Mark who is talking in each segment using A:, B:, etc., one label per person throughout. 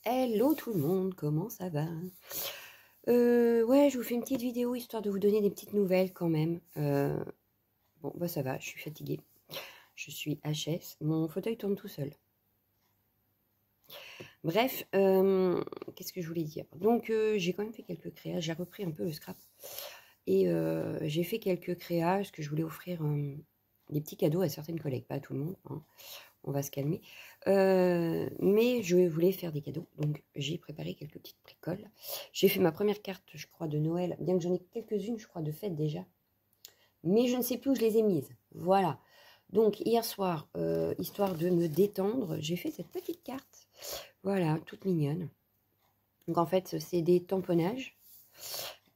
A: Hello tout le monde, comment ça va? Ouais, je vous fais une petite vidéo histoire de vous donner des petites nouvelles quand même. Bon, bah ça va, je suis fatiguée. Je suis HS, mon fauteuil tourne tout seul. Bref, qu'est-ce que je voulais dire? Donc, j'ai quand même fait quelques créas, j'ai repris un peu le scrap. Et j'ai fait quelques créas, parce que je voulais offrir des petits cadeaux à certaines collègues, pas à tout le monde, hein. On va se calmer. Mais je voulais faire des cadeaux, donc j'ai préparé quelques petites bricoles. J'ai fait ma première carte, je crois, de Noël, bien que j'en ai quelques-unes, je crois, de fête déjà. Mais je ne sais plus où je les ai mises. Voilà. Donc hier soir, histoire de me détendre, j'ai fait cette petite carte. Voilà, toute mignonne. Donc en fait, c'est des tamponnages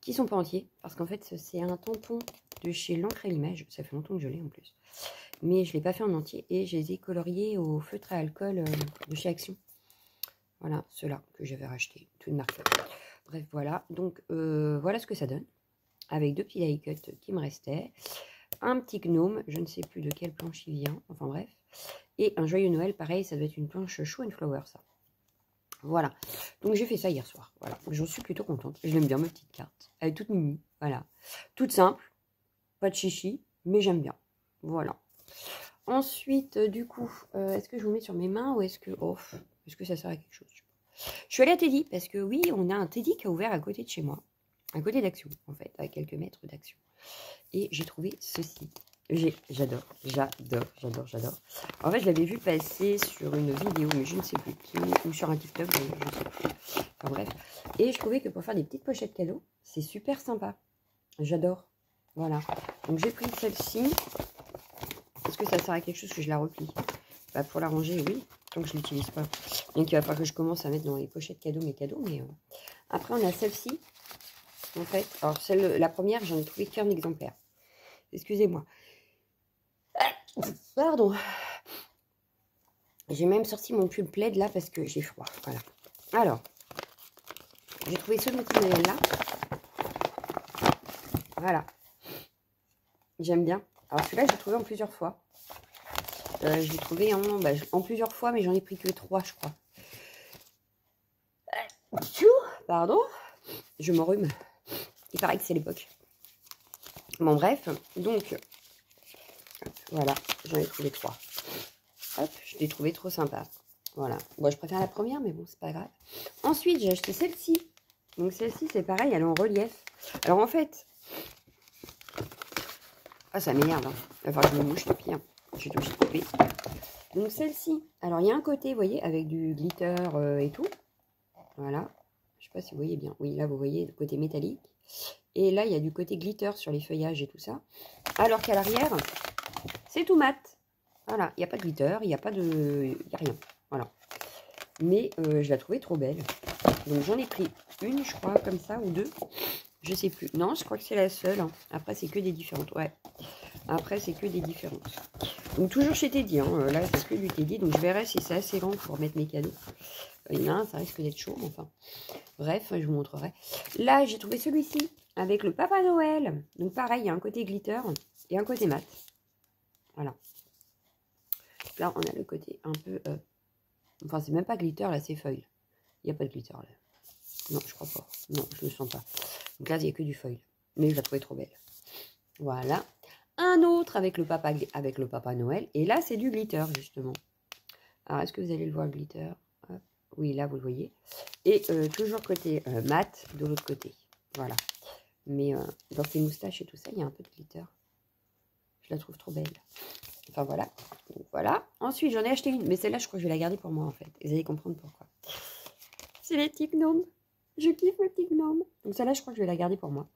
A: qui sont pas entiers, parce qu'en fait, c'est un tampon de chez l'encre et l'image. Ça fait longtemps que je l'ai en plus. Mais je ne l'ai pas fait en entier et je les ai coloriés au feutre à alcool de chez Action. Voilà, ceux-là que j'avais racheté, toute marque. Bref, voilà. Donc, voilà ce que ça donne. Avec deux petits die cuts qui me restaient. Un petit gnome, je ne sais plus de quelle planche il vient. Enfin bref. Et un joyeux Noël, pareil, ça doit être une planche Show and Flower, ça. Voilà. Donc, j'ai fait ça hier soir. Voilà. J'en suis plutôt contente. Je l'aime bien, ma petite carte. Elle est toute mimi. Voilà. Toute simple. Pas de chichi, mais j'aime bien. Voilà. Ensuite, du coup, est-ce que je vous mets sur mes mains ou est-ce que ça sert à quelque chose? Je suis allée à Teddy parce que oui, on a un Teddy qui a ouvert à côté de chez moi, à côté d'Action en fait, à quelques mètres d'Action. Et j'ai trouvé ceci. J'adore. En fait, je l'avais vu passer sur une vidéo, mais je ne sais plus qui, ou sur un TikTok, je ne sais plus. Enfin bref. Et je trouvais que pour faire des petites pochettes cadeaux, c'est super sympa. J'adore. Voilà. Donc j'ai pris celle-ci. Est-ce que ça sert à quelque chose que je la replie? Bah, pour la ranger, oui, tant que je ne l'utilise pas. Donc il va falloir que je commence à mettre dans les pochettes cadeaux mes cadeaux. Mais après, on a celle-ci, en fait. Alors, la première, j'en ai trouvé qu'un exemplaire. Excusez-moi. Pardon. J'ai même sorti mon pull plaid là parce que j'ai froid. Voilà. Alors, j'ai trouvé ce petit modèle-là. Voilà. J'aime bien. Alors, celui-là, j'ai trouvé en plusieurs fois. Je l'ai trouvé en plusieurs fois, mais j'en ai pris que 3, je crois. Pardon. Je m'enrhume. Il paraît que c'est l'époque. Bon, bref. Donc, voilà. J'en ai trouvé 3. Hop, je l'ai trouvé trop sympa. Voilà. Bon, je préfère la première, mais bon, c'est pas grave. Ensuite, j'ai acheté celle-ci. Donc, celle-ci, c'est pareil, elle est en relief. Alors, en fait... Ah, ça m'énerve. Hein. Enfin, je me mouche, tant pis. Hein. Je suis obligée de couper. Donc, celle-ci. Alors, il y a un côté, vous voyez, avec du glitter et tout. Voilà. Je sais pas si vous voyez bien. Oui, là, vous voyez le côté métallique. Et là, il y a du côté glitter sur les feuillages et tout ça. Alors qu'à l'arrière, c'est tout mat. Voilà, il n'y a pas de glitter, il n'y a pas de... Il n'y a rien. Voilà. Mais je la trouvais trop belle. Donc j'en ai pris une, je crois, comme ça, ou deux. Je sais plus. Non, je crois que c'est la seule. Hein. Après, c'est que des différentes. Ouais. Après, c'est que des différentes. Donc toujours chez Teddy. Hein. Là, c'est que du Teddy. Donc je verrai si c'est assez grand pour mettre mes cadeaux. Il y en a un, ça risque d'être chaud. Enfin, bref, je vous montrerai. Là, j'ai trouvé celui-ci avec le Papa Noël. Donc pareil, il y a un côté glitter et un côté mat. Voilà. Là, on a le côté un peu... Enfin, c'est même pas glitter, là, c'est feuille. Il n'y a pas de glitter, là. Non, je crois pas. Non, je ne le sens pas. Donc là, il n'y a que du feuille. Mais je la trouvais trop belle. Voilà. Un autre avec le Papa Noël. Et là, c'est du glitter, justement. Alors, est-ce que vous allez le voir, le glitter? Hop. Oui, là, vous le voyez. Et toujours côté mat, de l'autre côté. Voilà. Mais dans ses moustaches et tout ça, il y a un peu de glitter. Je la trouve trop belle. Enfin, voilà. Donc, voilà. Ensuite, j'en ai acheté une. Mais celle-là, je crois que je vais la garder pour moi, en fait. Et vous allez comprendre pourquoi. C'est les petits gnomes. Je kiffe mes petits gnomes. Donc, celle-là, je crois que je vais la garder pour moi.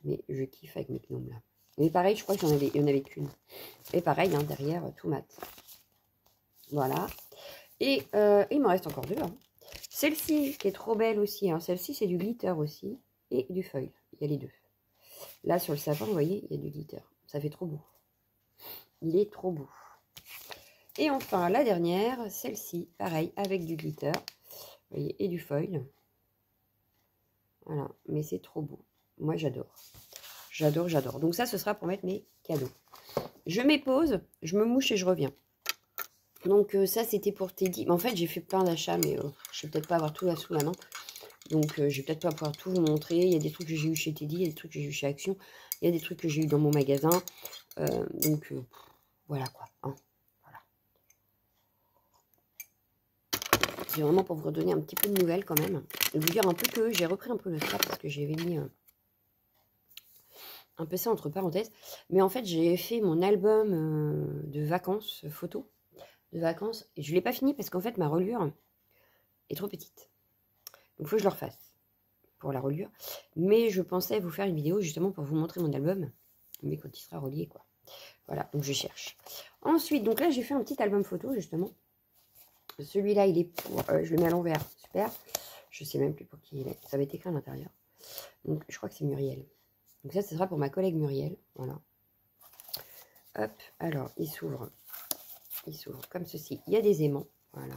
A: Mais je kiffe avec mes gnomes, là. Mais pareil, je crois qu'il y en avait qu'une. Et pareil, hein, derrière, tout mat. Voilà. Et il m'en reste encore deux. Hein. Celle-ci, qui est trop belle aussi. Hein. Celle-ci, c'est du glitter aussi. Et du feuille. Il y a les deux. Là, sur le sapin, vous voyez, il y a du glitter. Ça fait trop beau. Il est trop beau. Et enfin, la dernière, celle-ci, pareil, avec du glitter. Vous voyez, et du foil. Voilà, mais c'est trop beau. Moi, j'adore. J'adore, j'adore. Donc ça, ce sera pour mettre mes cadeaux. Je m'épose, je me mouche et je reviens. Donc ça, c'était pour Teddy. Mais en fait, j'ai fait plein d'achats, mais je vais peut-être pas avoir tout là sous la main. Donc, je vais peut-être pas pouvoir tout vous montrer. Il y a des trucs que j'ai eu chez Teddy, il y a des trucs que j'ai eu chez Action. Il y a des trucs que j'ai eu dans mon magasin. Donc, voilà quoi. Hein, voilà. C'est vraiment pour vous redonner un petit peu de nouvelles quand même. Et vous dire un peu que j'ai repris un peu le scrap parce que j'avais mis un peu ça entre parenthèses. Mais en fait, j'ai fait mon album de vacances, photos de vacances. Et je ne l'ai pas fini parce qu'en fait, ma reliure est trop petite. Donc, il faut que je le refasse pour la reliure. Mais je pensais vous faire une vidéo justement pour vous montrer mon album. Mais quand il sera relié, quoi. Voilà, donc je cherche. Ensuite, donc là, j'ai fait un petit album photo, justement. Celui-là, il est pour... je le mets à l'envers, super. Je sais même plus pour qui il est. Ça va être écrit à l'intérieur. Donc, je crois que c'est Muriel. Donc ça, ce sera pour ma collègue Muriel. Voilà. Hop, alors, il s'ouvre. Il s'ouvre comme ceci. Il y a des aimants, voilà.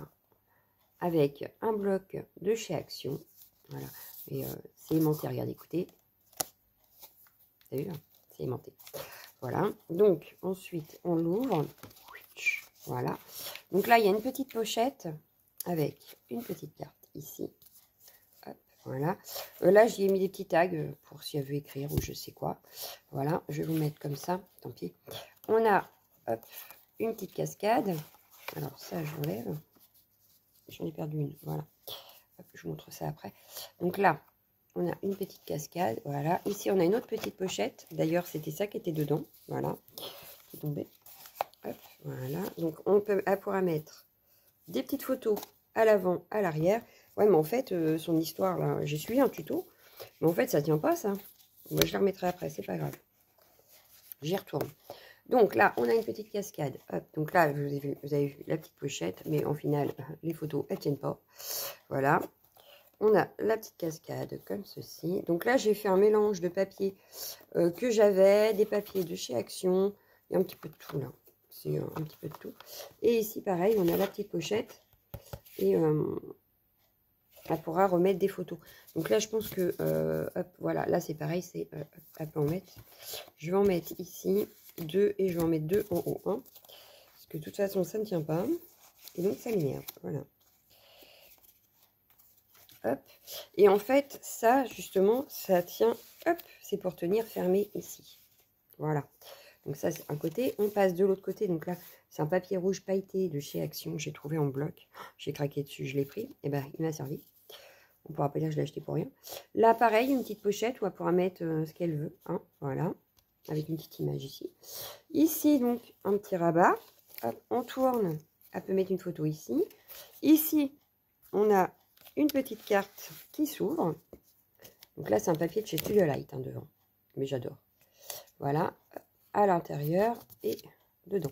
A: Avec un bloc de chez Action. Voilà. Et c'est aimanté, regardez, écoutez. T'as vu, hein, c'est aimanté. Voilà. Donc, ensuite, on l'ouvre. Voilà. Donc là, il y a une petite pochette avec une petite carte ici. Hop, voilà. Là, j'y ai mis des petits tags pour si elle veut écrire ou je sais quoi. Voilà. Je vais vous mettre comme ça. Tant pis. On a hop, une petite cascade. Alors, ça, je l'enlève. J'en ai perdu une. Voilà. Hop, je vous montre ça après. Donc là, on a une petite cascade. Voilà. Ici, on a une autre petite pochette. D'ailleurs, c'était ça qui était dedans. Voilà. Qui est tombé. Hop, voilà. Donc, elle pourra mettre des petites photos à l'avant, à l'arrière. Ouais, mais en fait, son histoire, là, j'ai suivi un tuto. Mais en fait, ça tient pas, ça. Moi, je la remettrai après, c'est pas grave. J'y retourne. Donc là, on a une petite cascade. Hop, donc là, vous avez vu la petite pochette. Mais en final, les photos, elles tiennent pas. Voilà. On a la petite cascade comme ceci. Donc là, j'ai fait un mélange de papier que j'avais, des papiers de chez Action. Il y a un petit peu de tout là. C'est un petit peu de tout. Et ici, pareil, on a la petite pochette. Et elle pourra remettre des photos. Donc là, je pense que, hop, voilà, là, c'est pareil. Elle peut en mettre. Je vais en mettre ici 2 et je vais en mettre 2 en haut. Hein, parce que de toute façon, ça ne tient pas. Et donc, ça m'énerve. Voilà. Hop. Et en fait, ça, justement, ça tient, hop, c'est pour tenir fermé ici. Voilà. Donc ça, c'est un côté. On passe de l'autre côté. Donc là, c'est un papier rouge pailleté de chez Action. J'ai trouvé en bloc. J'ai craqué dessus, je l'ai pris. Et ben, il m'a servi. On pourra pas dire que je l'ai acheté pour rien. Là, pareil, une petite pochette où elle pourra mettre ce qu'elle veut. Hein, voilà. Avec une petite image ici. Ici, donc, un petit rabat. Hop, on tourne. Elle peut mettre une photo ici. Ici, on a une petite carte qui s'ouvre. Donc là, c'est un papier de chez Studio Light hein, devant. Mais j'adore. Voilà, à l'intérieur et dedans.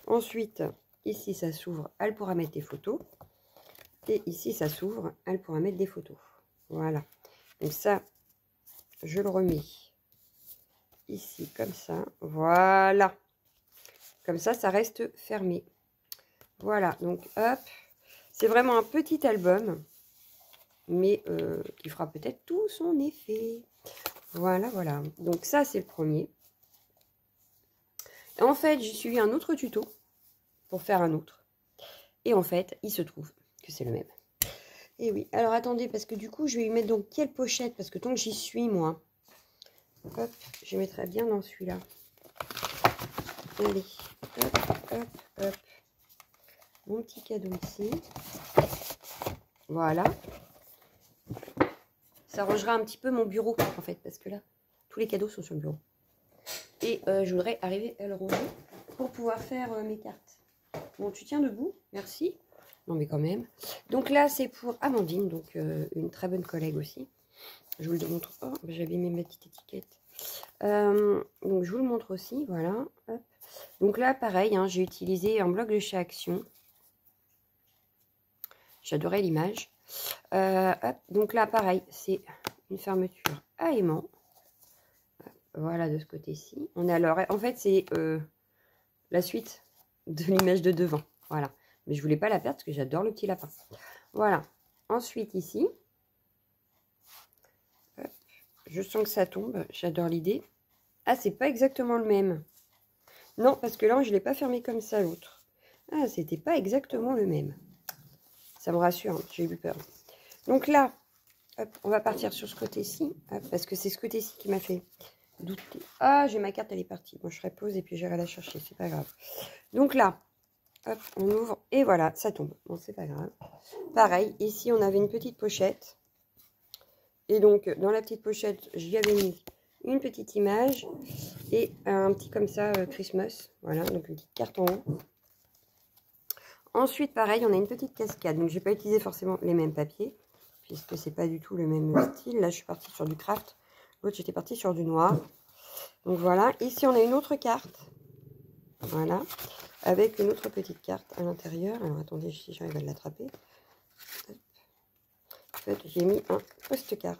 A: Ensuite, ici, ça s'ouvre. Elle pourra mettre des photos. Et ici, ça s'ouvre. Elle pourra mettre des photos. Voilà. Donc ça, je le remets ici, comme ça. Voilà. Comme ça, ça reste fermé. Voilà. Donc, hop. C'est vraiment un petit album. Mais qui fera peut-être tout son effet. Voilà, voilà. Donc ça, c'est le premier. Et en fait, j'ai suivi un autre tuto pour faire un autre. Et en fait, il se trouve que c'est le même. Et oui. Alors, attendez, parce que du coup, je vais lui mettre dans quelle pochette? Parce que tant que j'y suis, moi. Hop, je mettrai bien dans celui-là. Allez. Hop, hop, hop. Mon petit cadeau ici. Voilà. Ça rangera un petit peu mon bureau, en fait, parce que là, tous les cadeaux sont sur le bureau. Et je voudrais arriver à le ranger pour pouvoir faire mes cartes. Bon, tu tiens debout, merci. Non, mais quand même. Donc là, c'est pour Amandine, donc une très bonne collègue aussi. Je vous le montre. Oh, j'ai abîmé ma petite étiquette. Donc, je vous le montre aussi, voilà. Hop. Donc là, pareil, hein, j'ai utilisé un bloc de chez Action. J'adorais l'image. Donc là, pareil, c'est une fermeture à aimant. Voilà, de ce côté-ci. On est alors, en fait, c'est la suite de l'image de devant. Voilà. Mais je voulais pas la perdre parce que j'adore le petit lapin. Voilà. Ensuite, ici. Hop, je sens que ça tombe. J'adore l'idée. Ah, c'est pas exactement le même. Non, parce que là, je ne l'ai pas fermé comme ça, l'autre. Ah, c'était pas exactement le même. Ça me rassure, hein, j'ai eu peur. Donc là, hop, on va partir sur ce côté-ci, parce que c'est ce côté-ci qui m'a fait douter. Ah, j'ai ma carte, elle est partie. Bon, je ferai pause et puis j'irai la chercher, c'est pas grave. Donc là, hop, on ouvre et voilà, ça tombe. Bon, c'est pas grave. Pareil, ici, on avait une petite pochette. Et donc, dans la petite pochette, j'y avais mis une petite image et un petit comme ça, Christmas. Voilà, donc une petite carte en haut. Ensuite, pareil, on a une petite cascade. Donc, j'ai pas utilisé forcément les mêmes papiers, puisque c'est pas du tout le même style. Là, je suis partie sur du craft. L'autre, j'étais partie sur du noir. Donc, voilà. Ici, on a une autre carte. Voilà. Avec une autre petite carte à l'intérieur. Alors, attendez, si j'arrive à l'attraper. En fait, j'ai mis un postcard.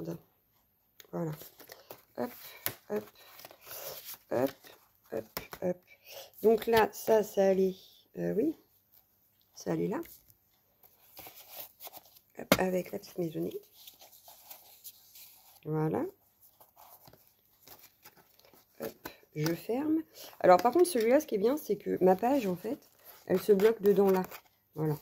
A: Voilà. Hop, hop, hop, hop, hop. Donc là, ça allait... oui. Ça allait là. Hop, avec la petite maisonnée. Voilà. Hop, je ferme. Alors par contre, celui-là, ce qui est bien, c'est que ma page, en fait, elle se bloque dedans là. Voilà.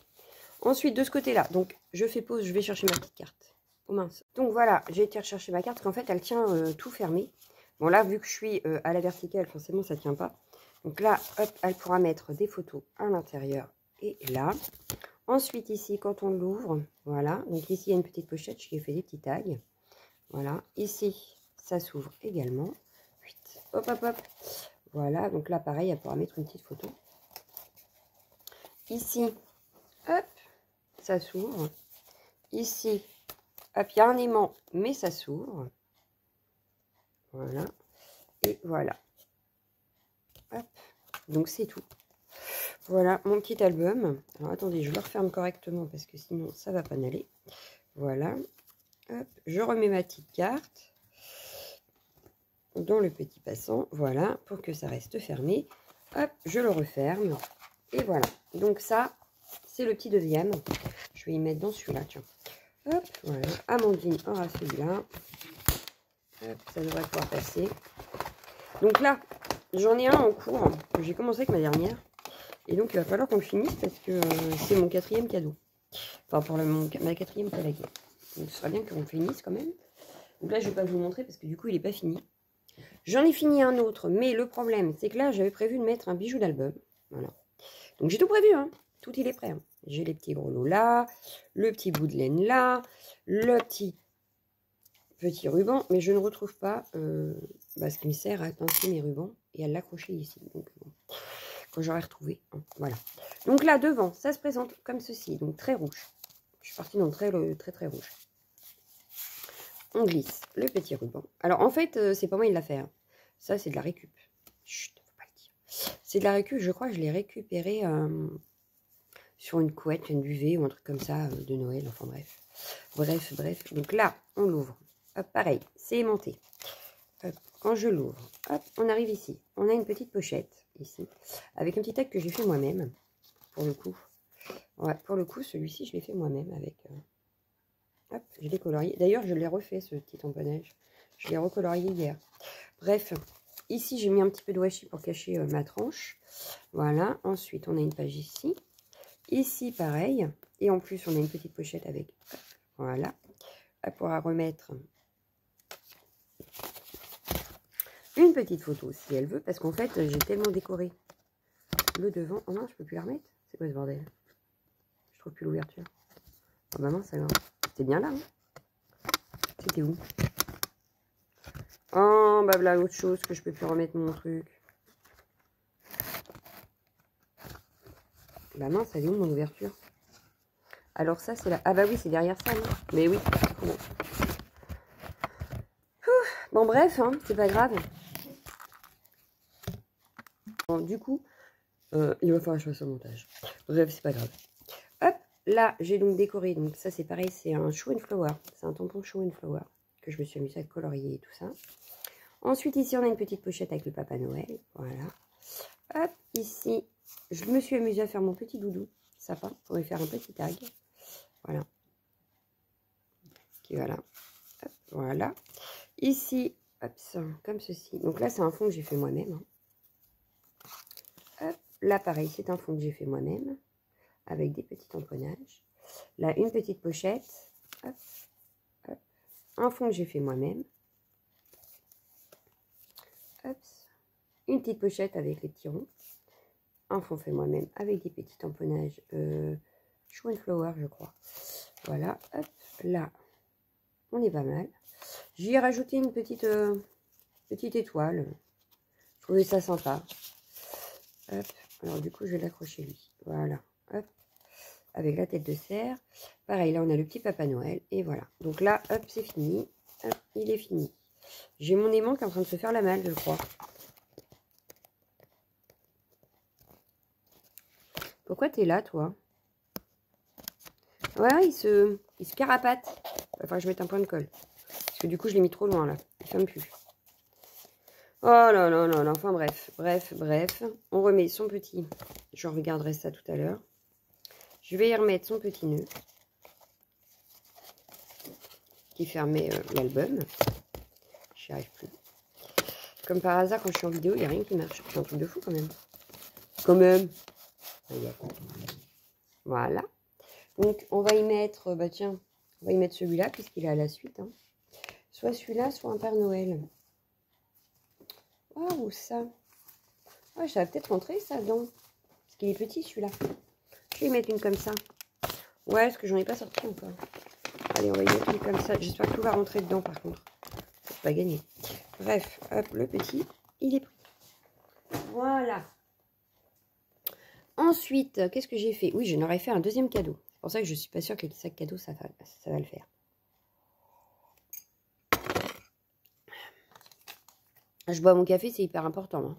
A: Ensuite, de ce côté-là, donc je fais pause, je vais chercher ma petite carte. Oh mince. Donc voilà, j'ai été rechercher ma carte, parce qu'en fait, elle tient tout fermé. Bon là, vu que je suis à la verticale, forcément, ça ne tient pas. Donc là, hop, elle pourra mettre des photos à l'intérieur et là. Ensuite, ici, quand on l'ouvre, voilà. Donc ici, il y a une petite pochette, je lui ai fait des petits tags. Voilà. Ici, ça s'ouvre également. Hop, hop, hop. Voilà. Donc là, pareil, elle pourra mettre une petite photo. Ici, hop, ça s'ouvre. Ici, hop, il y a un aimant, mais ça s'ouvre. Voilà. Et voilà. Hop. Donc, c'est tout. Voilà mon petit album. Alors, attendez, je le referme correctement parce que sinon, ça va pas n'aller. Voilà. Hop, je remets ma petite carte dans le petit passant. Voilà, pour que ça reste fermé. Hop, je le referme. Et voilà. Donc, ça, c'est le petit deuxième. Je vais y mettre dans celui-là, tiens. Hop, voilà. Amandine aura celui-là. Hop, ça devrait pouvoir passer. Donc là, j'en ai un en cours. J'ai commencé avec ma dernière. Et donc, il va falloir qu'on le finisse parce que c'est mon 4e cadeau. Enfin, pour ma 4e collègue. Donc, ce serait bien qu'on le finisse quand même. Donc là, je ne vais pas vous montrer parce que du coup, il n'est pas fini. J'en ai fini un autre, mais le problème, c'est que là, j'avais prévu de mettre un bijou d'album. Voilà. Donc, j'ai tout prévu, hein. Tout, il est prêt. Hein. J'ai les petits grelots là, le petit bout de laine là, le petit ruban, mais je ne retrouve pas ce qui me sert à pincer mes rubans et à l'accrocher ici. Donc, bon, quand j'aurai retrouvé, hein, voilà. Donc là, devant, ça se présente comme ceci, donc très rouge. Je suis partie dans le très rouge. On glisse le petit ruban. Alors, en fait, c'est pas moi qui l'a fait. Hein. Ça, c'est de la récup. Chut, faut pas le dire. C'est de la récup, je crois que je l'ai récupéré sur une couette, une duvet ou un truc comme ça de Noël. Enfin, bref. Bref. Donc là, on l'ouvre. Hop, pareil, c'est aimanté. Hop, quand je l'ouvre, hop, on arrive ici. On a une petite pochette, ici, avec un petit tag que j'ai fait moi-même, pour le coup. Ouais, pour le coup, celui-ci, je l'ai fait moi-même avec... hop, je l'ai colorié. D'ailleurs, je l'ai refait, ce petit tamponnage. Je l'ai recolorié hier. Bref, ici, j'ai mis un petit peu de washi pour cacher ma tranche. Voilà. Ensuite, on a une page ici. Ici, pareil. Et en plus, on a une petite pochette avec... Hop, voilà. Elle pourra remettre une petite photo si elle veut. Parce qu'en fait, j'ai tellement décoré le devant. Oh non, je peux plus la remettre. C'est quoi ce bordel? Je trouve plus l'ouverture. Oh bah mince alors. C'était bien là, hein. C'était où? Oh, bah voilà autre chose que je peux plus remettre mon truc. Bah mince, elle est où mon ouverture? Alors ça, c'est là. Ah bah oui, c'est derrière ça, non? Mais oui. Bon, bon bref, hein, c'est pas grave. Bon, du coup, il va falloir que je fasse un montage. Bref, c'est pas grave. Hop, là, j'ai donc décoré. Donc ça, c'est pareil, c'est un show and flower. C'est un tampon show and flower que je me suis amusée à colorier et tout ça. Ensuite, ici, on a une petite pochette avec le Papa Noël. Voilà. Hop, ici, je me suis amusée à faire mon petit doudou sapin pour lui faire un petit tag. Voilà. Qui voilà. Hop, voilà. Ici, hop, ça, comme ceci. Donc là, c'est un fond que j'ai fait moi-même. Hein. Hop, là, pareil, c'est un fond que j'ai fait moi-même, avec des petits tamponnages. Là, une petite pochette. Hop, hop. Un fond que j'ai fait moi-même. Hop. Une petite pochette avec les petits ronds. Un fond fait moi-même avec des petits tamponnages Show and Flower, je crois. Voilà, hop, là, on est pas mal. J'y ai rajouté une petite étoile. Je trouvais ça sympa. Hop, alors du coup, je vais l'accrocher lui. Voilà, hop, avec la tête de cerf. Pareil, là, on a le petit Papa Noël. Et voilà. Donc là, hop, c'est fini. Hop, il est fini. J'ai mon aimant qui est en train de se faire la malle, je crois. Pourquoi t'es là, toi? Ouais, il se carapate. Enfin, je vais mettre un point de colle. Parce que du coup, je l'ai mis trop loin, là. Il ne ferme plus. Oh là là là là. Enfin, bref. On remet son petit. Je regarderai ça tout à l'heure. Je vais y remettre son petit nœud. Qui fermait l'album. J'y arrive plus. Comme par hasard, quand je suis en vidéo, il n'y a rien qui marche. C'est un truc de fou, quand même. Quand même. Voilà. Donc, on va y mettre, bah tiens, on va y mettre celui-là, puisqu'il est à la suite. Hein. Soit celui-là, soit un Père Noël. Oh, ou ça. Oh, ça va peut-être rentrer, ça, dedans. Parce qu'il est petit, celui-là. Je vais y mettre une comme ça. Ouais, parce que j'en ai pas sorti encore. Allez, on va y mettre une comme ça. J'espère que tout va rentrer dedans, par contre. C'est pas gagné. Bref, hop, le petit, il est pris. Voilà. Ensuite, qu'est-ce que j'ai fait? Oui, j'en aurais fait un deuxième cadeau. C'est pour ça que je suis pas sûre que les sacs cadeaux, ça va le faire. Je bois mon café, c'est hyper important. Hein.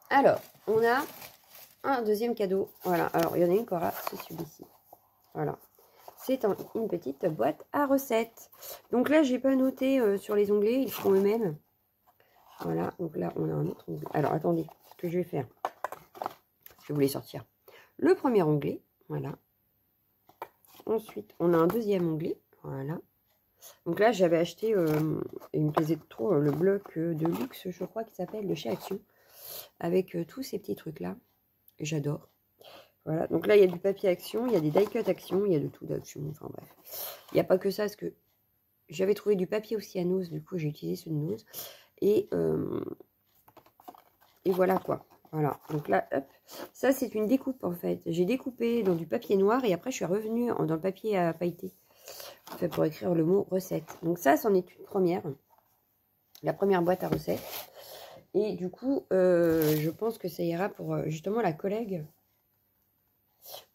A: Alors, on a un deuxième cadeau. Voilà, alors il y en a une qui aura, c'est celui-ci. Voilà. C'est une petite boîte à recettes. Donc là, j'ai pas noté sur les onglets, ils font eux-mêmes. Voilà, donc là, on a un autre onglet. Alors, attendez, ce que je vais faire. Je vais vous les sortir. Le premier onglet, voilà. Ensuite, on a un deuxième onglet, voilà. Donc là, j'avais acheté, il me plaisait trop, le bloc de luxe, je crois, qui s'appelle de chez Action. Avec tous ces petits trucs-là. J'adore. Voilà, donc là, il y a du papier Action, il y a des die cut Action, il y a de tout d'Action, enfin bref. Il n'y a pas que ça, parce que j'avais trouvé du papier aussi à Nose, du coup, j'ai utilisé ce de Nose. Et voilà quoi. Voilà, donc là, hop, ça c'est une découpe en fait. J'ai découpé dans du papier noir et après je suis revenue dans le papier à pailleter. En fait, pour écrire le mot recette. Donc ça, c'en est une première. La première boîte à recettes. Et du coup, je pense que ça ira pour justement la collègue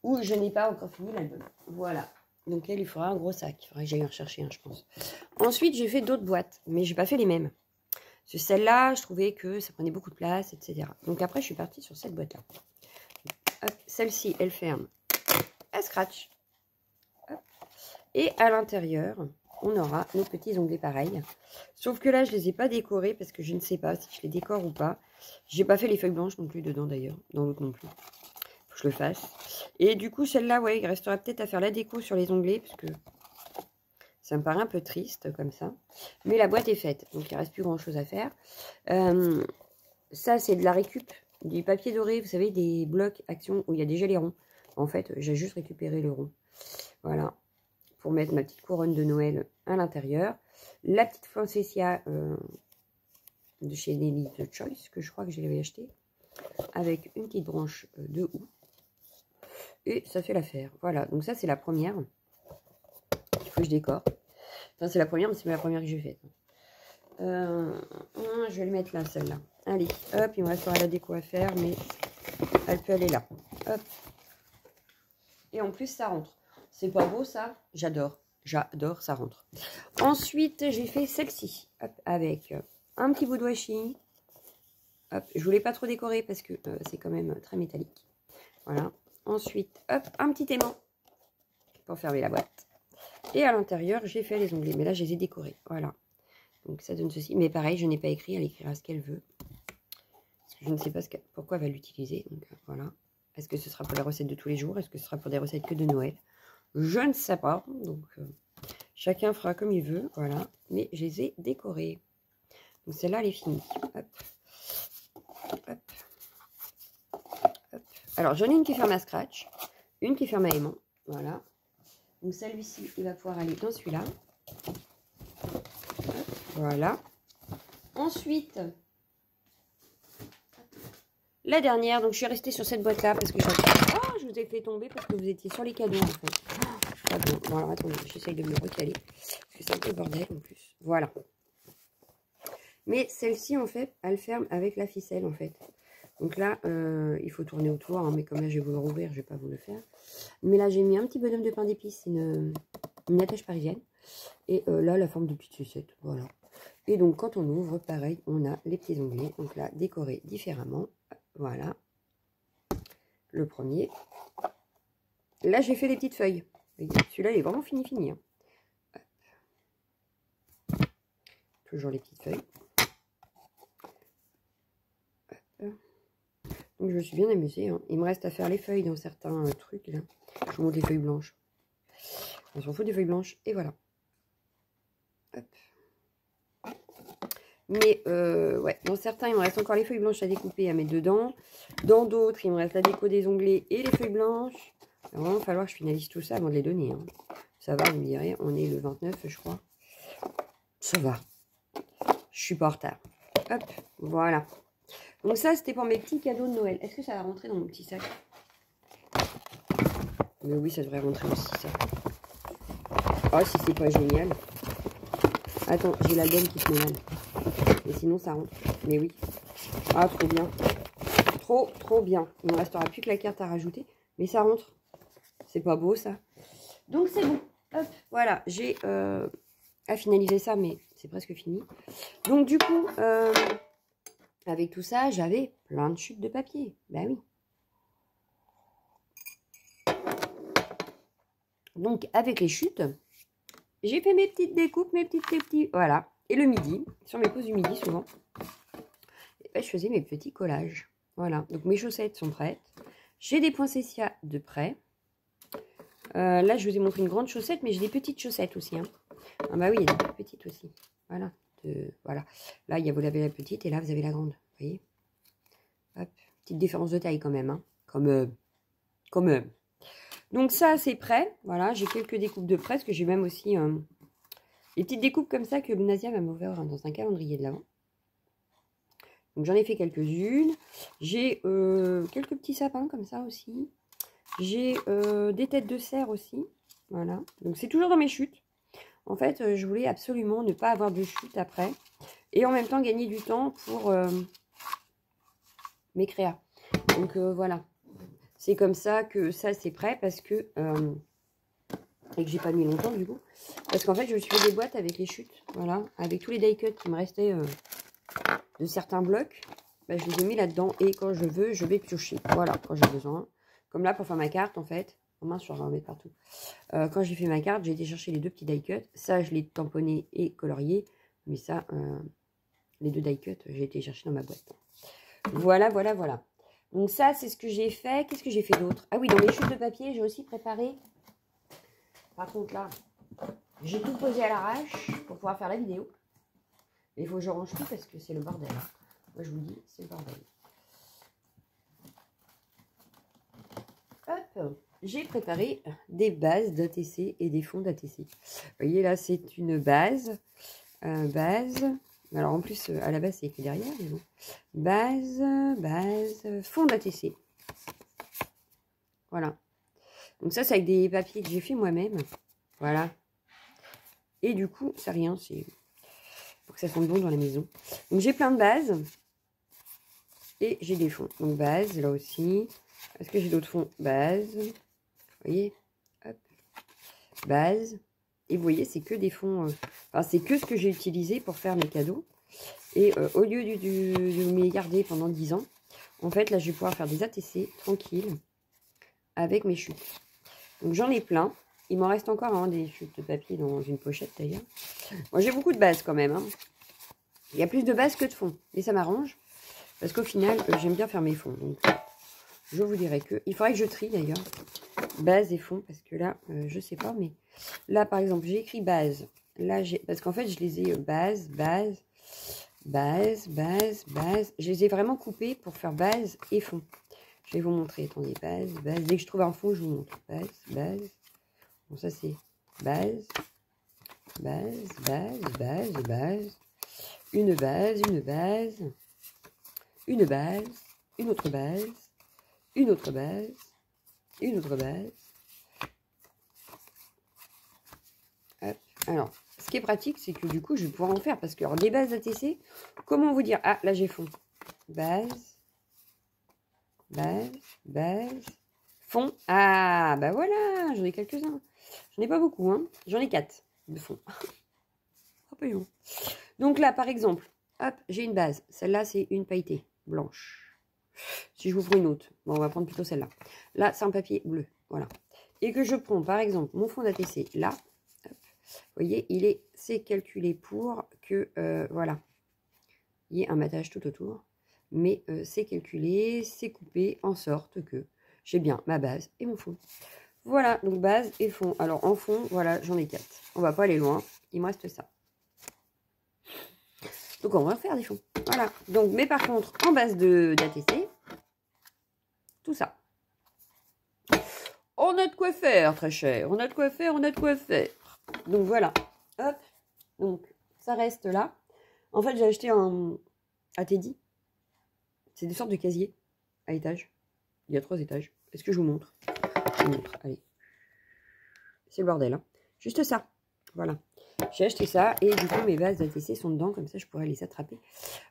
A: où je n'ai pas encore fini l'album. Voilà. Donc elle, il faudra un gros sac. Il faudra que j'aille en rechercher un, je pense. Ensuite, j'ai fait d'autres boîtes, mais j'ai pas fait les mêmes. Celle-là, je trouvais que ça prenait beaucoup de place, etc. Donc après, je suis partie sur cette boîte-là. Celle-ci, elle ferme. Elle scratch. Hop. Et à l'intérieur, on aura nos petits onglets pareils. Sauf que là, je ne les ai pas décorés parce que je ne sais pas si je les décore ou pas. J'ai pas fait les feuilles blanches non plus dedans d'ailleurs. Dans l'autre non plus. Faut que je le fasse. Et du coup, celle-là, ouais, il restera peut-être à faire la déco sur les onglets parce que ça me paraît un peu triste comme ça. Mais la boîte est faite. Donc, il ne reste plus grand-chose à faire. Ça, c'est de la récup. Du papier doré, vous savez, des blocs Action où il y a déjà les ronds. En fait, j'ai juste récupéré le rond. Voilà. Pour mettre ma petite couronne de Noël à l'intérieur. La petite Francessia de chez Nelly The Choice, que je crois que je l'avais acheté. Avec une petite branche de houx. Et ça fait l'affaire. Voilà. Donc ça, c'est la première. Il faut que je décore. Enfin, c'est la première, mais c'est la première que j'ai faite. Je vais le mettre là, celle-là. Allez, hop, il me restera la déco à faire, mais elle peut aller là. Hop. Et en plus, ça rentre. C'est pas beau, ça? J'adore. J'adore, ça rentre. Ensuite, j'ai fait celle-ci. Hop, avec un petit bout de washi. Hop, je voulais pas trop décorer parce que c'est quand même très métallique. Voilà. Ensuite, hop, un petit aimant pour fermer la boîte. Et à l'intérieur, j'ai fait les onglets. Mais là, je les ai décorés. Voilà. Donc, ça donne ceci. Mais pareil, je n'ai pas écrit. Elle écrira ce qu'elle veut. Parce que je ne sais pas pourquoi elle va l'utiliser. Donc, voilà. Est-ce que ce sera pour les recettes de tous les jours? Est-ce que ce sera pour des recettes que de Noël? Je ne sais pas. Donc, chacun fera comme il veut. Voilà. Mais je les ai décorés. Donc, celle-là, elle est finie. Hop. Hop. Hop. Alors, j'en ai une qui ferme à scratch, une qui ferme à aimant. Voilà. Donc, celui-ci, il va pouvoir aller dans celui-là. Voilà. Ensuite, la dernière. Donc, je suis restée sur cette boîte-là parce que je vous ai fait tomber parce que vous étiez sur les cadeaux, en fait. Ah bon, alors, attendez, j'essaye de me recaler parce que c'est un peu le bordel, en plus. Voilà. Mais celle-ci, en fait, elle ferme avec la ficelle, en fait. Donc là, il faut tourner autour, hein, mais comme là, je vais vous le rouvrir, je ne vais pas vous le faire. Mais là, j'ai mis un petit bonhomme de pain d'épices, une attache parisienne. Et là, la forme de petite sucette, voilà. Et donc, quand on ouvre, pareil, on a les petits onglets. Donc là, décorés différemment. Voilà. Le premier. Là, j'ai fait les petites feuilles. Celui-là, il est vraiment fini. Hein. Toujours les petites feuilles. Donc, je me suis bien amusée. Hein. Il me reste à faire les feuilles dans certains trucs. Là. Je vous montre les feuilles blanches. On s'en fout des feuilles blanches. Et voilà. Hop. Mais, ouais, dans certains, il me reste encore les feuilles blanches à découper, à mettre dedans. Dans d'autres, il me reste la déco des onglets et les feuilles blanches. Il va vraiment falloir que je finalise tout ça avant de les donner. Hein. Ça va, vous me direz. On est le 29, je crois. Ça va. Je suis pas en retard. Hop, voilà. Donc ça, c'était pour mes petits cadeaux de Noël. Est-ce que ça va rentrer dans mon petit sac? Mais oui, ça devrait rentrer aussi, ça. Oh, si c'est pas génial. Attends, j'ai l'album qui se met mal. Mais sinon, ça rentre. Mais oui. Ah, trop bien. Trop bien. Il ne me restera plus que la carte à rajouter. Mais ça rentre. C'est pas beau, ça. Donc, c'est bon. Hop, voilà. J'ai à finaliser ça, mais c'est presque fini. Donc, du coup... avec tout ça, j'avais plein de chutes de papier. Ben oui. Donc, avec les chutes, j'ai fait mes petites découpes, mes petits... Voilà. Et le midi, sur mes pauses du midi, souvent, ben, je faisais mes petits collages. Voilà. Donc, mes chaussettes sont prêtes. J'ai des poinsettias de près. Là, je vous ai montré une grande chaussette, mais j'ai des petites chaussettes aussi. Hein. Ah bah oui, il y a des petites aussi. Voilà. Voilà. Là, vous avez la petite et là, vous avez la grande. Vous voyez? Hop. Petite différence de taille quand même. Hein. Quand même. Donc ça, c'est prêt. Voilà, j'ai quelques découpes de près. Parce que j'ai même aussi des petites découpes comme ça que Lunasia m'a ouvert dans un calendrier de l'Avent. Donc j'en ai fait quelques-unes. J'ai quelques petits sapins comme ça aussi. J'ai des têtes de cerf aussi. Voilà. Donc c'est toujours dans mes chutes. En fait, je voulais absolument ne pas avoir de chute après. Et en même temps, gagner du temps pour mes créas. Donc, voilà. C'est comme ça que ça, c'est prêt. Parce que... et que j'ai pas mis longtemps, du coup. Parce qu'en fait, je me suis fait des boîtes avec les chutes. Voilà. Avec tous les die cuts qui me restaient de certains blocs. Bah, je les ai mis là-dedans. Et quand je veux, je vais piocher. Voilà, quand j'ai besoin. Comme là, pour faire ma carte, en fait. En main, je vais en mettre partout. Quand j'ai fait ma carte, j'ai été chercher les deux petits die cuts. Ça, je l'ai tamponné et colorié. Mais ça, les deux die cuts, j'ai été chercher dans ma boîte. Voilà. Donc ça, c'est ce que j'ai fait. Qu'est-ce que j'ai fait d'autre? Ah oui, dans les chutes de papier, j'ai aussi préparé. Par contre, là, j'ai tout posé à l'arrache pour pouvoir faire la vidéo. Mais il faut que je range tout parce que c'est le bordel. Hein. Moi, je vous le dis, c'est le bordel. Hop! J'ai préparé des bases d'ATC et des fonds d'ATC. Vous voyez, là, c'est une base. Alors, en plus, à la base, c'est écrit derrière. Mais bon. Base, fond d'ATC. Voilà. Donc ça, c'est avec des papiers que j'ai fait moi-même. Voilà. Et du coup, c'est rien. C'est pour que ça sente bon dans la maison. Donc, j'ai plein de bases. Et j'ai des fonds. Donc, base, là aussi. Est-ce que j'ai d'autres fonds? Base. Vous voyez, hop, base. Et vous voyez, c'est que des fonds... enfin, c'est que ce que j'ai utilisé pour faire mes cadeaux. Et au lieu de me les garder pendant 10 ans, en fait, là, je vais pouvoir faire des ATC tranquilles avec mes chutes. Donc, j'en ai plein. Il m'en reste encore des chutes de papier dans une pochette, d'ailleurs. Moi, j'ai beaucoup de bases quand même. Hein. Il y a plus de bases que de fonds. Et ça m'arrange. Parce qu'au final, j'aime bien faire mes fonds. Donc, je vous dirais que... Il faudrait que je trie, d'ailleurs. Base et fond, parce que là, je sais pas, mais là, par exemple, j'ai écrit base. Là, parce qu'en fait, je les ai base. Je les ai vraiment coupés pour faire base et fond. Je vais vous montrer. Attendez, base, base. Dès que je trouve un fond, je vous montre. Base, base. Bon, ça c'est base, base, base, base, base. Une base, une base. Une base, une autre base. Une autre base. Une autre base. Hop. Alors, ce qui est pratique, c'est que du coup, je vais pouvoir en faire. Parce que alors, des bases ATC, comment vous dire? Ah, là, j'ai fond. Base. Base. Base. Fond. Ah, bah voilà. J'en ai quelques-uns. J'en ai pas beaucoup, hein. J'en ai 4 de fond. Oh, donc là, par exemple, hop, j'ai une base. Celle-là, c'est une pailletée blanche. Si je vous prends une autre, bon, on va prendre plutôt celle-là. Là, c'est un papier bleu. Voilà. Et que je prends, par exemple, mon fond d'ATC, là. Hop, vous voyez, c'est calculé pour que, voilà, il y ait un matage tout autour. Mais c'est calculé, c'est coupé en sorte que j'ai bien ma base et mon fond. Voilà, donc base et fond. Alors, en fond, voilà, j'en ai 4. On va pas aller loin. Il me reste ça. Donc, on va faire des fonds. Voilà. Donc, mais par contre, en base d'ATC, tout ça. On a de quoi faire, très cher. On a de quoi faire, on a de quoi faire. Donc, voilà. Hop. Donc, ça reste là. En fait, j'ai acheté un à Teddy. C'est des sortes de casiers à étage. Il y a 3 étages. Est-ce que je vous montre? Je vous montre. Allez. C'est le bordel. Hein. Juste ça. Voilà. J'ai acheté ça. Et du coup, mes bases d'ATC sont dedans. Comme ça, je pourrais les attraper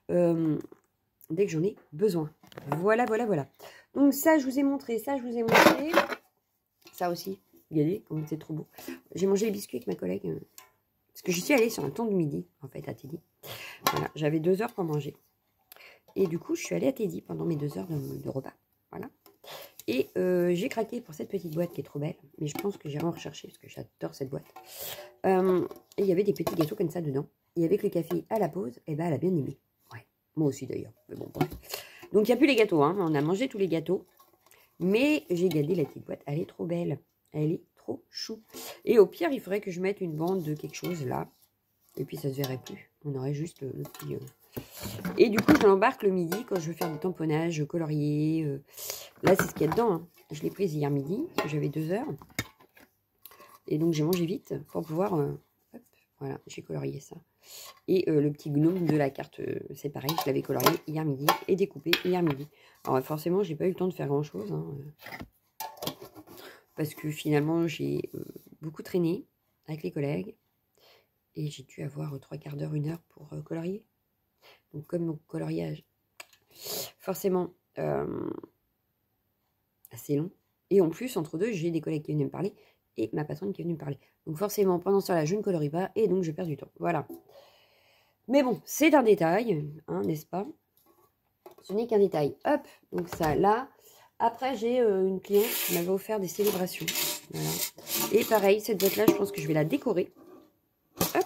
A: dès que j'en ai besoin. Voilà, voilà, voilà. Donc ça, je vous ai montré. Ça, je vous ai montré. Ça aussi. Regardez, comme c'est trop beau. J'ai mangé les biscuits avec ma collègue. Parce que je suis allée sur un temps de midi, en fait, à Teddy. Voilà. J'avais 2 heures pour manger. Et du coup, je suis allée à Teddy pendant mes 2 heures de repas. Voilà. Et j'ai craqué pour cette petite boîte qui est trop belle. Mais je pense que j'irai en rechercher parce que j'adore cette boîte. Et il y avait des petits gâteaux comme ça dedans. Et avec le café à la pause, et ben elle a bien aimé. Ouais, moi aussi d'ailleurs. Mais bon, bref. Donc il n'y a plus les gâteaux. Hein. On a mangé tous les gâteaux. Mais j'ai gardé la petite boîte. Elle est trop belle. Elle est trop chou. Et au pire, il faudrait que je mette une bande de quelque chose là. Et puis ça se verrait plus. On aurait juste le petit... Et du coup, je l'embarque le midi quand je veux faire des tamponnages coloriés. Là, c'est ce qu'il y a dedans. Hein. Je l'ai prise hier midi, parce que j'avais 2 heures. Et donc, j'ai mangé vite pour pouvoir... hop, voilà, j'ai colorié ça. Et le petit gnome de la carte, c'est pareil. Je l'avais colorié hier midi et découpé hier midi. Alors, forcément, j'ai pas eu le temps de faire grand-chose. Hein, parce que finalement, j'ai beaucoup traîné avec les collègues. Et j'ai dû avoir 3/4 d'heure, 1 heure pour colorier. Donc, comme mon coloriage, forcément, assez long. Et en plus, entre deux, j'ai des collègues qui venaient me parler et ma patronne qui est venue me parler. Donc, forcément, pendant ce temps-là, je ne colorie pas et donc je perds du temps. Voilà. Mais bon, c'est un détail, hein, n'est-ce pas? Ce n'est qu'un détail. Hop, donc ça, là. Après, j'ai une cliente qui m'avait offert des célébrations. Voilà. Et pareil, cette boîte-là, je pense que je vais la décorer. Hop.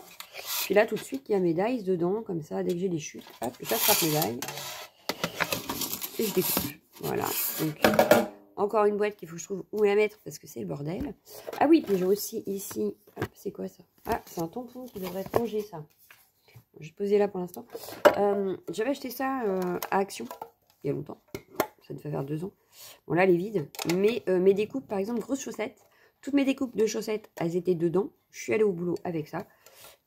A: Puis là, tout de suite, il y a mes dies dedans, comme ça, dès que j'ai des chutes, hop, j'attrape mes dies. Et je découpe. Voilà. Donc, encore une boîte qu'il faut que je trouve où la mettre, parce que c'est le bordel. Ah oui, puis j'ai aussi ici, hop, c'est quoi ça? Ah, c'est un tampon qui devrait être rangé, ça. Je vais poser là pour l'instant. J'avais acheté ça à Action, il y a longtemps. Ça devait faire 2 ans. Bon, là, elle est vide. Mais mes découpes, par exemple, grosses chaussettes. Toutes mes découpes de chaussettes, elles étaient dedans. Je suis allée au boulot avec ça.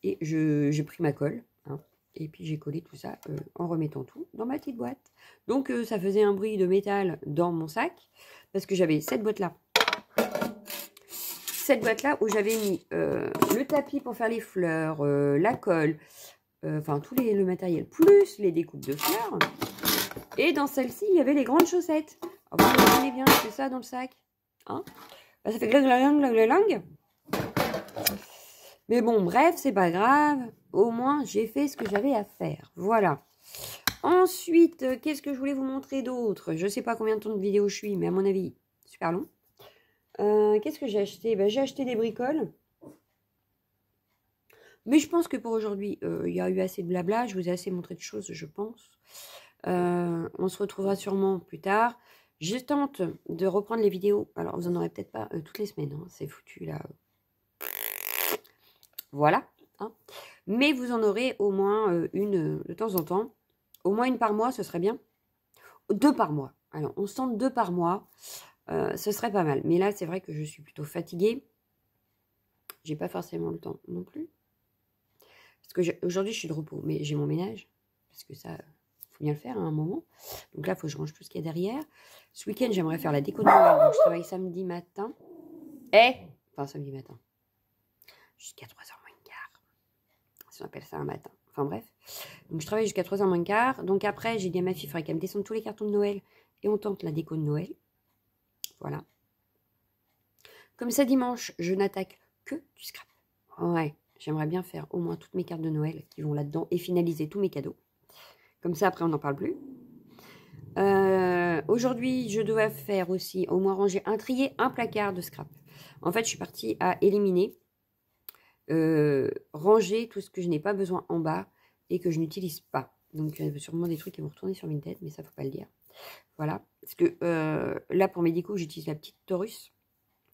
A: Et j'ai pris ma colle. Hein, et puis, j'ai collé tout ça en remettant tout dans ma petite boîte. Donc, ça faisait un bruit de métal dans mon sac. Parce que j'avais cette boîte-là. Cette boîte-là où j'avais mis le tapis pour faire les fleurs, la colle, enfin, tout le matériel, plus les découpes de fleurs. Et dans celle-ci, il y avait les grandes chaussettes. Oh, vous imaginez bien, c'est ça dans le sac. Hein, bah, ça fait glang. Mais bon, bref, c'est pas grave. Au moins, j'ai fait ce que j'avais à faire. Voilà. Ensuite, qu'est-ce que je voulais vous montrer d'autre? Je sais pas combien de temps de vidéo je suis, mais à mon avis, super long. Qu'est-ce que j'ai acheté? Ben, j'ai acheté des bricoles. Mais je pense que pour aujourd'hui, il y a eu assez de blabla. Je vous ai assez montré de choses, je pense. On se retrouvera sûrement plus tard. Je tente de reprendre les vidéos. Alors, vous en aurez peut-être pas toutes les semaines. Hein, c'est foutu, là. Voilà. Hein. Mais vous en aurez au moins une de temps en temps. Au moins une par mois, ce serait bien. 2 par mois. Alors, on se tente 2 par mois. Ce serait pas mal. Mais là, c'est vrai que je suis plutôt fatiguée. J'ai pas forcément le temps non plus. Parce que aujourd'hui, je suis de repos. Mais j'ai mon ménage. Parce que ça, faut bien le faire à un moment. Donc là, il faut que je range tout ce qu'il y a derrière. Ce week-end, j'aimerais faire la déco de Noël. Donc, je travaille samedi matin. Enfin, samedi matin. Jusqu'à 3h moins le quart. Si on appelle ça un matin. Enfin, bref. Donc, je travaille jusqu'à 3h moins le quart. Donc, après, j'ai dit à ma fille, il faudrait qu'elle me descende tous les cartons de Noël. Et on tente la déco de Noël. Voilà. Comme ça, dimanche, je n'attaque que du scrap. Ouais, j'aimerais bien faire au moins toutes mes cartes de Noël qui vont là-dedans et finaliser tous mes cadeaux. Comme ça, après, on n'en parle plus. Aujourd'hui, je dois faire aussi au moins ranger un trier, un placard de scrap. En fait, je suis partie à éliminer, ranger tout ce que je n'ai pas besoin en bas et que je n'utilise pas. Donc, il y a sûrement des trucs qui vont retourner sur Vinted, mais ça, faut pas le dire. Voilà. Parce que là, pour mes décos, j'utilise la petite Taurus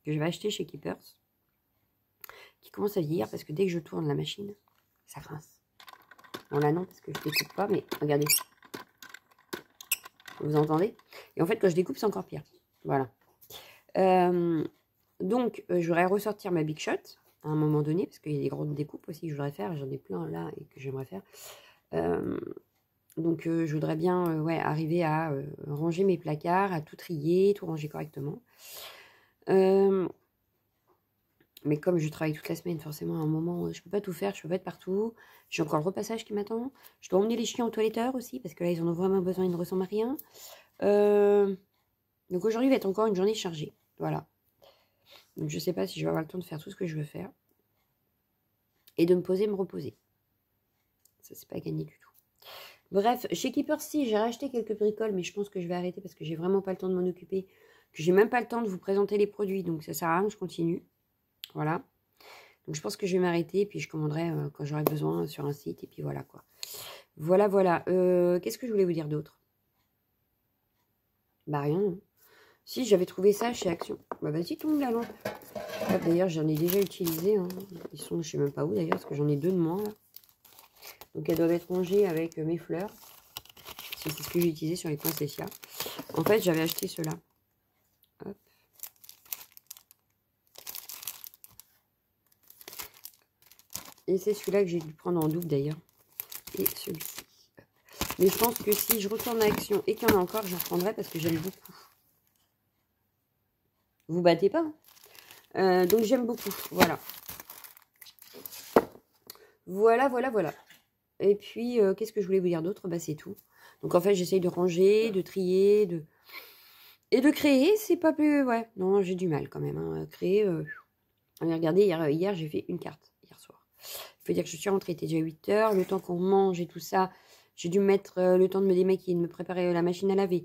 A: que je vais acheter chez Keepers, qui commence à vieillir parce que dès que je tourne la machine, ça grince. Bon là non, parce que je découpe pas, mais regardez. Vous entendez? Et en fait, quand je découpe, c'est encore pire. Voilà. Donc, je voudrais ressortir ma Big Shot à un moment donné, parce qu'il y a des grandes découpes aussi que je voudrais faire. J'en ai plein là et que j'aimerais faire. Donc, je voudrais bien ouais, arriver à ranger mes placards, à tout trier, tout ranger correctement. Mais comme je travaille toute la semaine, forcément, à un moment, je peux pas tout faire, je peux pas être partout. J'ai encore le repassage qui m'attend. Je dois emmener les chiens au toiletteur aussi, parce que là, ils en ont vraiment besoin, ils ne ressemblent à rien. Donc aujourd'hui va être encore une journée chargée. Voilà. Donc je sais pas si je vais avoir le temps de faire tout ce que je veux faire. Et de me poser, me reposer. Ça, c'est pas gagné du tout. Bref, chez Keepers, si, j'ai racheté quelques bricoles, mais je pense que je vais arrêter parce que j'ai vraiment pas le temps de m'en occuper. Que j'ai même pas le temps de vous présenter les produits, donc ça sert à rien que je continue. Voilà. Donc je pense que je vais m'arrêter et puis je commanderai quand j'aurai besoin sur un site et puis voilà quoi. Voilà, voilà. Qu'est-ce que je voulais vous dire d'autre? Bah rien. Hein. Si, j'avais trouvé ça chez Action. Bah vas-y, tombe la lampe. D'ailleurs, j'en ai déjà utilisé. Hein. Ils sont, je sais même pas où d'ailleurs, parce que j'en ai 2 de moins. Là. Donc elles doivent être rangées avec mes fleurs. C'est ce que j'ai utilisé sur les Poinsettias. En fait, j'avais acheté ceux-là. Hop. Et c'est celui-là que j'ai dû prendre en double d'ailleurs. Et celui-ci. Mais je pense que si je retourne à Action et qu'il y en a encore, je reprendrai parce que j'aime beaucoup. Vous battez pas hein. Donc j'aime beaucoup. Voilà. Voilà, voilà, voilà. Et puis, qu'est-ce que je voulais vous dire d'autre? Bah c'est tout. Donc en fait, j'essaye de ranger, de trier, et de créer. C'est pas plus... Ouais, non, j'ai du mal quand même. Hein. Créer... Regardez, hier j'ai fait une carte, hier soir. Il faut dire que je suis rentrée, il était déjà 8 h. Le temps qu'on mange et tout ça, j'ai dû me mettre le temps de me démaquiller, de me préparer la machine à laver,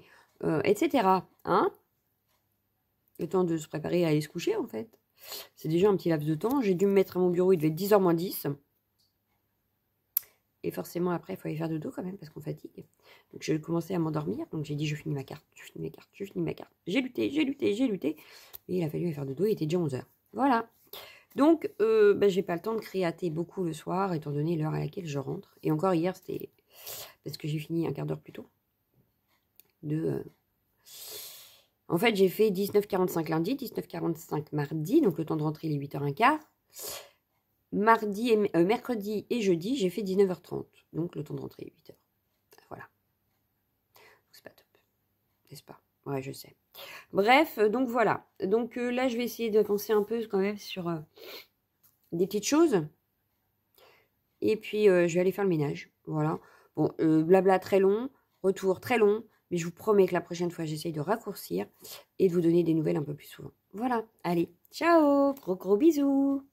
A: etc. Hein? Le temps de se préparer à aller se coucher, en fait. C'est déjà un petit laps de temps. J'ai dû me mettre à mon bureau, il devait être 10h moins 10. Et forcément, après, il faut aller faire dodo quand même, parce qu'on fatigue. Donc, j'ai commencé à m'endormir. Donc, j'ai dit, je finis ma carte, je finis ma carte, je finis ma carte. J'ai lutté, j'ai lutté, j'ai lutté. Et il a fallu aller faire dodo, il était déjà 11h. Voilà. Donc, bah, j'ai pas le temps de créater beaucoup le soir, étant donné l'heure à laquelle je rentre. Et encore hier, c'était parce que j'ai fini un quart d'heure plus tôt. En fait, j'ai fait 19h45 lundi, 19h45 mardi, donc le temps de rentrer, il est 8h15. Mercredi et jeudi, j'ai fait 19h30, donc le temps de rentrer, 8h. Voilà. C'est pas top, n'est-ce pas? Ouais, je sais. Bref, donc voilà. Donc là, je vais essayer d'avancer un peu quand même sur des petites choses. Et puis, je vais aller faire le ménage. Voilà. Bon, blabla très long, retour très long. Mais je vous promets que la prochaine fois, j'essaye de raccourcir et de vous donner des nouvelles un peu plus souvent. Voilà. Allez, ciao! Gros bisous!